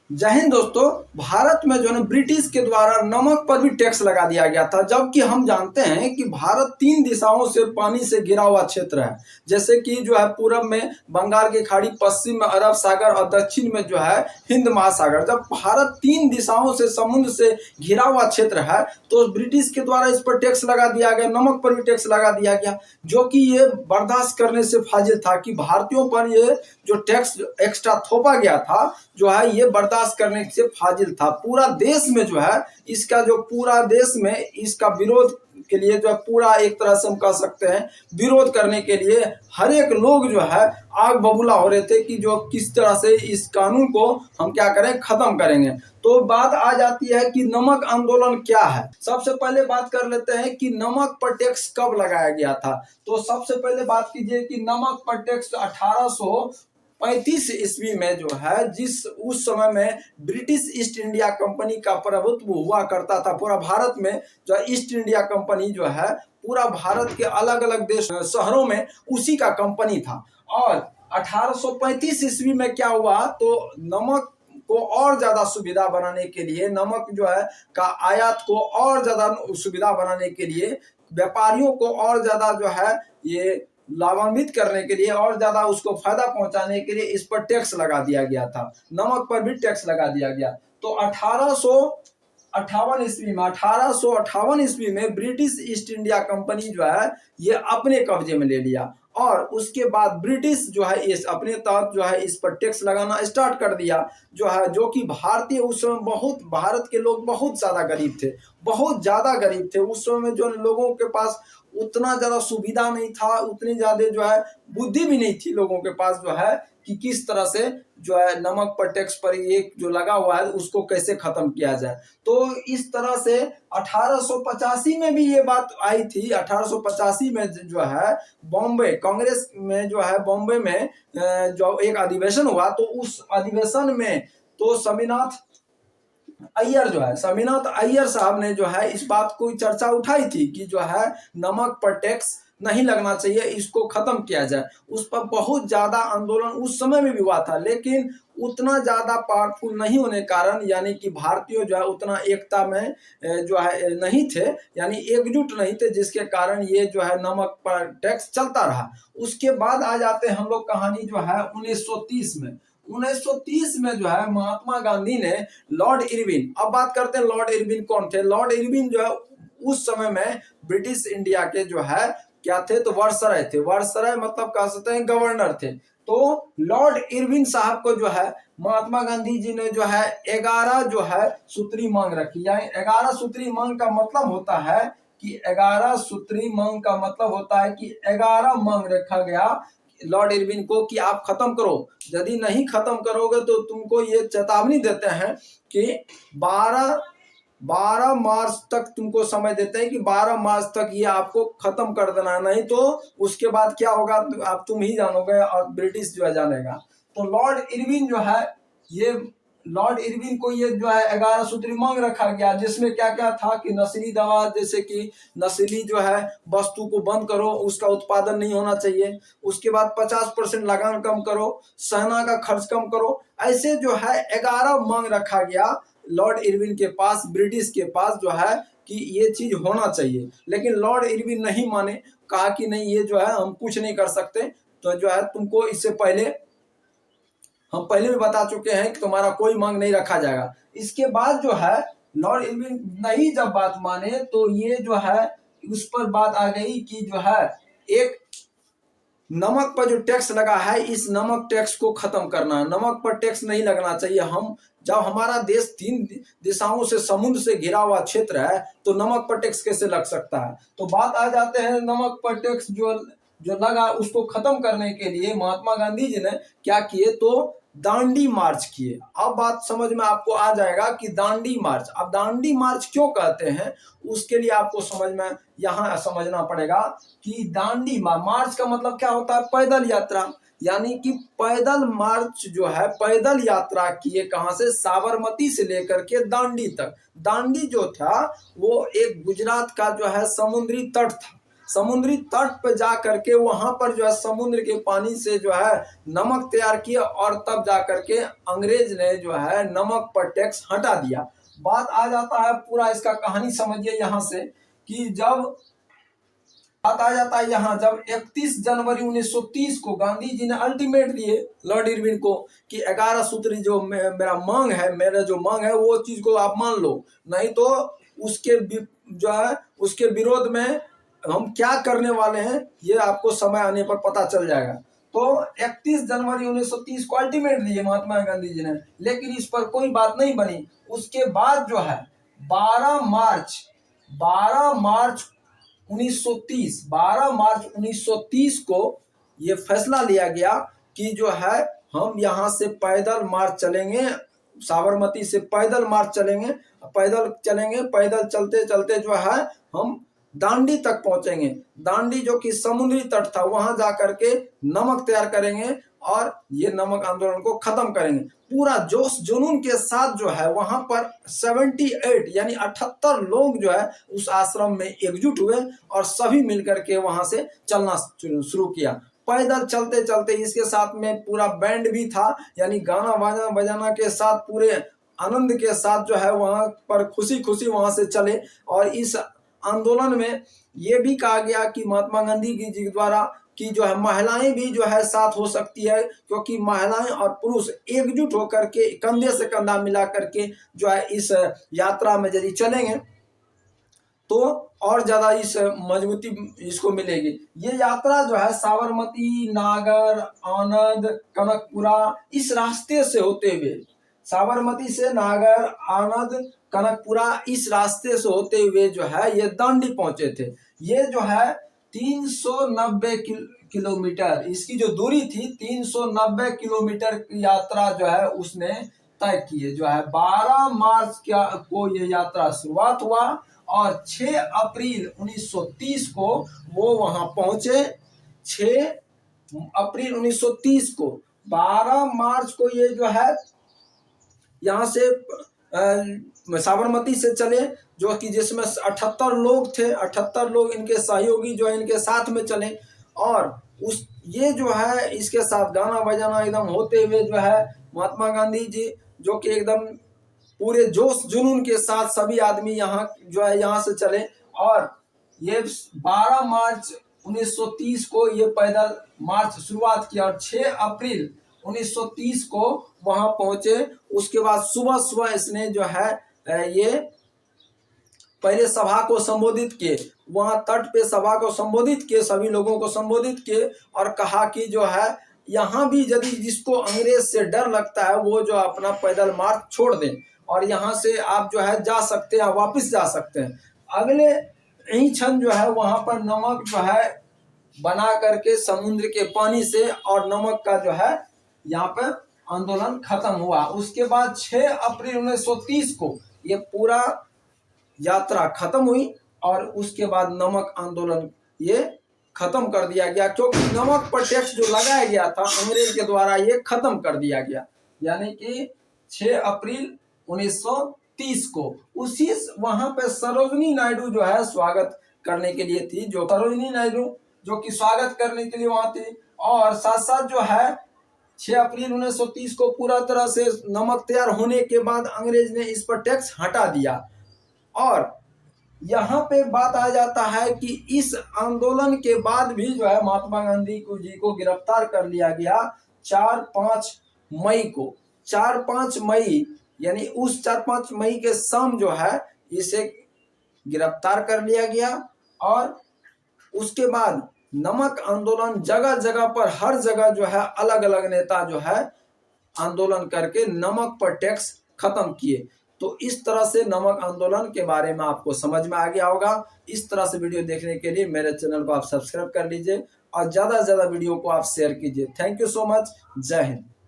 जय हिंद दोस्तों। भारत में जो है ब्रिटिश के द्वारा नमक पर भी टैक्स लगा दिया गया था, जबकि हम जानते हैं कि भारत 3 दिशाओं से पानी से घिरा हुआ क्षेत्र है। जैसे कि जो है पूरब में बंगाल की खाड़ी, पश्चिम में अरब सागर और दक्षिण में जो है हिंद महासागर। जब भारत 3 दिशाओं से समुद्र से घिरा हुआ क्षेत्र है तो ब्रिटिश के द्वारा इस पर टैक्स लगा दिया गया, नमक पर भी टैक्स लगा दिया गया, जो कि ये बर्दाश्त करने से फाजिल था कि भारतीयों पर ये जो टैक्स एक्स्ट्रा थोपा गया था जो है ये बर्दाश्त करने से फाजिल था। पूरा देश में जो है इसका जो पूरा देश में इसका विरोध के लिए जो है पूरा एक तरह से हम कह सकते हैं विरोध करने के लिए हर एक लोग जो है आग बबूला हो रहे थे कि जो किस तरह से इस कानून को हम क्या करें, खत्म करेंगे। तो बात आ जाती है कि नमक आंदोलन क्या है। सबसे पहले बात कर लेते हैं कि नमक पर टैक्स कब लगाया गया था। तो सबसे पहले बात कीजिए कि नमक पर टैक्स 1835 ईस्वी में जो है, जिस उस समय में ब्रिटिश ईस्ट इंडिया कंपनी का प्रभुत्व हुआ करता था पूरा भारत में। जो ईस्ट इंडिया कंपनी जो है पूरा भारत के अलग अलग देश शहरों में उसी का कंपनी था। और 1835 ईस्वी में क्या हुआ, तो नमक को और ज्यादा सुविधा बनाने के लिए, नमक जो है का आयात को और ज्यादा सुविधा बनाने के लिए, व्यापारियों को और ज्यादा जो है ये लाभान्वित करने के लिए और ज्यादा उसको फायदा पहुंचाने के लिए इस पर टैक्स लगा दिया गया था। नमक पर भी टैक्स लगा दिया गया। तो 1858 ईस्वी में ब्रिटिश ईस्ट इंडिया कंपनी जो है ये अपने कब्जे में ले लिया और उसके बाद ब्रिटिश जो है इस अपने तहत जो है इस पर टैक्स लगाना स्टार्ट कर दिया। जो है जो कि भारतीय उस समय बहुत, भारत के लोग बहुत ज्यादा गरीब थे, बहुत ज्यादा गरीब थे। उस समय जो लोगों के पास उतना ज्यादा सुविधा नहीं था, उतनी ज्यादा जो है बुद्धि भी नहीं थी लोगों के पास जो है कि किस तरह से जो है नमक पर टैक्स पर ये जो लगा हुआ है उसको कैसे खत्म किया जाए। तो इस तरह से 1885 में भी ये बात आई थी। 1885 में जो है बॉम्बे कांग्रेस में जो है बॉम्बे में जो एक अधिवेशन हुआ, तो उस अधिवेशन में तो स्वामीनाथ अय्यर साहब ने जो है इस बात को चर्चा उठाई थी कि जो है नमक पर टैक्स नहीं लगना चाहिए, इसको खत्म किया जाए। उस पर बहुत ज्यादा आंदोलन उस समय में भी हुआ था, लेकिन उतना ज्यादा पावरफुल नहीं होने कारण, यानी कि भारतीय जो है उतना एकता में जो है नहीं थे, यानी एकजुट नहीं थे, जिसके कारण ये जो है नमक पर टैक्स चलता रहा। उसके बाद आ जाते हैं हम लोग कहानी जो है 1930 में। 1930 में जो है महात्मा गांधी ने लॉर्ड इरविन, अब बात करते हैं लॉर्ड इरविन कौन थे। लॉर्ड इरविन जो है उस समय में ब्रिटिश इंडिया के जो है क्या थे, तो वायसराय थे। वायसराय मतलब कह सकते हैं गवर्नर थे। तो लॉर्ड इरविन साहब को जो है महात्मा गांधी जी ने जो है 11 जो है सूत्री मांग रखी। यानी 11 सूत्री मांग का मतलब होता है कि 11 सूत्री मांग का मतलब होता है कि 11 मांग रखा गया लॉर्ड इरविन को कि आप खत्म करो, यदि नहीं खत्म करोगे तो तुमको ये चेतावनी देते हैं कि 12 मार्च तक तुमको समय देते हैं कि 12 मार्च तक ये आपको खत्म कर देना है, नहीं तो उसके बाद क्या होगा आप तुम ही जानोगे और ब्रिटिश जो है जानेगा। तो लॉर्ड इरविन जो है ये लॉर्ड इरविन को ये जो है 11 सूत्री मांग रखा गया, जिसमें क्या क्या था कि नशीली दवा, जैसे कि नशीली जो है वस्तु को बंद करो, उसका उत्पादन नहीं होना चाहिए। उसके बाद 50% लगान कम करो, सेना का खर्च कम करो। ऐसे जो है 11 मांग रखा गया लॉर्ड इरविन के पास, ब्रिटिश के पास जो है कि ये चीज होना चाहिए। लेकिन लॉर्ड इरविन नहीं माने, कहा कि नहीं ये जो है हम कुछ नहीं कर सकते। तो जो है तुमको इससे पहले हम पहले भी बता चुके हैं कि तुम्हारा कोई मांग नहीं रखा जाएगा। इसके बाद जो है लॉर्ड इरविन नहीं जब बात माने तो ये जो है उस पर बात आ गई कि जो है एक नमक पर जो टैक्स लगा है इस नमक टैक्स को खत्म करना है। नमक पर टैक्स नहीं लगना चाहिए। हम जब हमारा देश 3 दिशाओं से समुद्र से घिरा हुआ क्षेत्र है तो नमक पर टैक्स कैसे लग सकता है। तो बात आ जाते हैं नमक पर टैक्स जो लगा उसको खत्म करने के लिए महात्मा गांधी जी ने क्या किए, तो दांडी मार्च किए। अब बात समझ में आपको आ जाएगा कि दांडी मार्च, अब दांडी मार्च क्यों कहते हैं उसके लिए आपको समझ में यहाँ समझना पड़ेगा कि दांडी मार्च का मतलब क्या होता है, पैदल यात्रा। यानी कि पैदल मार्च जो है पैदल यात्रा किए, कहां से, साबरमती से लेकर के दांडी तक। दांडी जो था वो एक गुजरात का जो है समुद्री तट था। समुद्री तट पे जा करके वहां पर जो है समुद्र के पानी से जो है नमक तैयार किया और तब जा करके अंग्रेज ने जो है नमक पर टैक्स हटा दिया। बात आ जाता है पूरा इसका कहानी समझिए यहाँ से कि जब बात आ जाता है यहाँ जब 31 जनवरी 1930 को गांधी जी ने अल्टीमेट दिए लॉर्ड इरविन को कि 11 सूत्री जो मेरा मांग है, मेरा जो मांग है वो चीज को आप मान लो, नहीं तो उसके जो है उसके विरोध में हम क्या करने वाले हैं ये आपको समय आने पर पता चल जाएगा। तो 31 जनवरी 1930 को अल्टीमेट दिए महात्मा गांधी जी ने, लेकिन इस पर कोई बात नहीं बनी। उसके बाद जो है 12 मार्च 1930 को ये फैसला लिया गया कि जो है हम यहाँ से पैदल मार्च चलेंगे, साबरमती से पैदल मार्च चलेंगे, पैदल चलते चलते जो है हम दांडी तक पहुंचेंगे। दांडी जो कि समुद्री तट था वहां जाकर के नमक तैयार करेंगे और ये नमक आंदोलन को खत्म करेंगे। पूरा जोश जुनून के साथ जो है वहां पर 78 यानी 78 लोग जो है उस आश्रम में एकजुट हुए और सभी मिलकर के वहां से चलना शुरू किया। पैदल चलते चलते इसके साथ में पूरा बैंड भी था, यानी गाना बजाना के साथ पूरे आनंद के साथ जो है वहां पर खुशी खुशी वहां से चले। और इस आंदोलन में ये भी कहा गया कि महात्मा गांधी जी द्वारा कि जो है महिलाएं भी जो है साथ हो सकती है, क्योंकि महिलाएं और पुरुष एकजुट होकर के कंधे से कंधा मिला करके जो है इस यात्रा में यदि चलेंगे तो और ज्यादा इस मजबूती इसको मिलेगी। ये यात्रा जो है साबरमती, नागर, आनंद, कनकपुरा इस रास्ते से होते हुए, साबरमती से नागर, आनंद, कनकपुरा इस रास्ते से होते हुए जो है ये दांडी पहुंचे थे। ये जो है 390 किलोमीटर इसकी जो दूरी थी, 390 किलोमीटर की यात्रा जो है उसने तय की है। जो है 12 मार्च को ये यात्रा शुरुआत हुआ और 6 अप्रैल 1930 को वो वहां पहुंचे। 6 अप्रैल 1930 को 12 मार्च को ये जो है यहाँ से साबरमती से चले, जो कि जिसमें 78 लोग थे, 78 लोग इनके सहयोगी जो है इनके साथ में चले। और उस ये जो है इसके साथ गाना बजाना एकदम होते हुए जो है महात्मा गांधी जी जो कि एकदम पूरे जोश जुनून के साथ सभी आदमी यहाँ जो है यहाँ से चले। और ये 12 मार्च 1930 को ये पैदल मार्च शुरुआत किया और 6 अप्रैल 1930 को वहां पहुंचे। उसके बाद सुबह सुबह इसने जो है ये पहले सभा को संबोधित किए, वहां तट पे सभा को संबोधित किए, सभी लोगों को संबोधित किए और कहा कि जो है यहाँ भी यदि जिसको अंग्रेज से डर लगता है वो जो अपना पैदल मार्च छोड़ दें और यहाँ से आप जो है जा सकते हैं, वापस जा सकते हैं। अगले यही क्षण जो है वहां पर नमक जो है बना करके समुद्र के पानी से और नमक का जो है यहाँ पर आंदोलन खत्म हुआ। उसके बाद 6 अप्रैल 1930 को ये पूरा यात्रा खत्म हुई और उसके बाद नमक आंदोलन ये खत्म कर दिया गया, क्योंकि नमक पर टैक्स जो लगाया गया था अंग्रेज के द्वारा ये खत्म कर दिया गया। यानी कि 6 अप्रैल 1930 को उसी वहां पे सरोजिनी नायडू जो है स्वागत करने के लिए थी, जो सरोजिनी नायडू जो कि स्वागत करने के लिए वहां थी। और साथ साथ जो है 6 अप्रैल 1930 को पूरा तरह से नमक तैयार होने के बाद अंग्रेज ने इस पर टैक्स हटा दिया। और यहाँ पे बात आ जाता है कि इस आंदोलन के बाद भी जो है महात्मा गांधी जी को गिरफ्तार कर लिया गया 4-5 मई को। 4-5 मई यानी उस 4-5 मई के शाम जो है इसे गिरफ्तार कर लिया गया। और उसके बाद नमक आंदोलन जगह जगह पर हर जगह जो है अलग अलग नेता जो है आंदोलन करके नमक पर टैक्स खत्म किए। तो इस तरह से नमक आंदोलन के बारे में आपको समझ में आ गया होगा। इस तरह से वीडियो देखने के लिए मेरे चैनल को आप सब्सक्राइब कर लीजिए और ज़्यादा से ज़्यादा वीडियो को आप शेयर कीजिए। Thank you so much. जय हिंद।